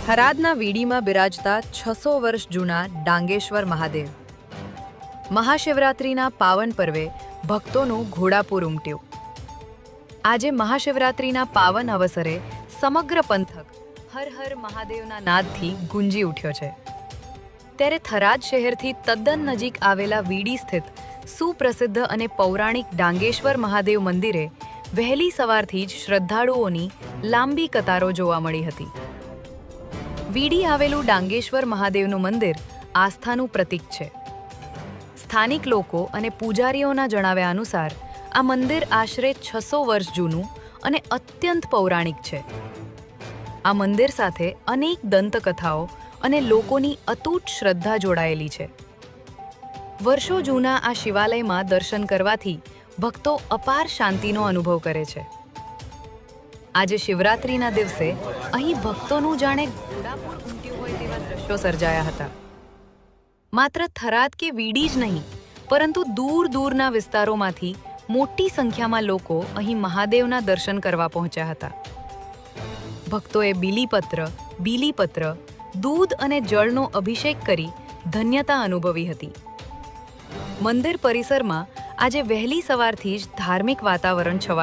થરાદના વીડીમાં બિરાજતા 600 વર્ષ જૂના ડાંગેશ્વર મહાદેવ. મહાશિવરાત્રિના પાવન પર્વે ભક્તોનું ઘોડાપૂર ઉમટ્યું. આજે મહાશિવરાત્રિના પાવન અવસરે સમગ્ર પંથક હર હર મહાદેવના નાદથી ગુંજી ઉઠ્યો છે. ત્યારે થરાદ શહેરથી તદ્દન નજીક આવેલા વીડી સ્થિત સુપ્રસિદ્ધ અને પૌરાણિક ડાંગેશ્વર મહાદેવ મંદિરે વહેલી સવારથી જ શ્રદ્ધાળુઓની લાંબી કતારો જોવા મળી હતી. વીડી આવેલું ડાંગેશ્વર મહાદેવનું મંદિર આસ્થાનું પ્રતીક છે. સ્થાનિક લોકો અને પૂજારીઓના જણાવ્યા અનુસાર આ મંદિર આશરે 600 વર્ષ જૂનું અને અત્યંત પૌરાણિક છે. આ મંદિર સાથે અનેક દંતકથાઓ અને લોકોની અતૂટ શ્રદ્ધા જોડાયેલી છે. વર્ષો જૂના આ શિવાલયમાં દર્શન કરવાથી ભક્તો અપાર શાંતિનો અનુભવ કરે છે. આજે શિવરાત્રિના દિવસે અહીં ભક્તોનું જાણે ઘોડાપૂર ઉમટ્યું હોય તેવા દ્રશ્યો સર્જાયા હતા. માત્ર થરાદ કે વીડી જ નહીં, પરંતુ દૂર દૂરના વિસ્તારોમાંથી મોટી સંખ્યામાં લોકો અહીં મહાદેવના દર્શન કરવા પહોંચ્યા હતા. ભક્તોએ બીલીપત્ર, દૂધ અને જળનો અભિષેક કરી ધન્યતા અનુભવી હતી. મંદિર પરિસરમાં આજે વહેલી સવારથી જ ધાર્મિક વાતાવરણ છવાયું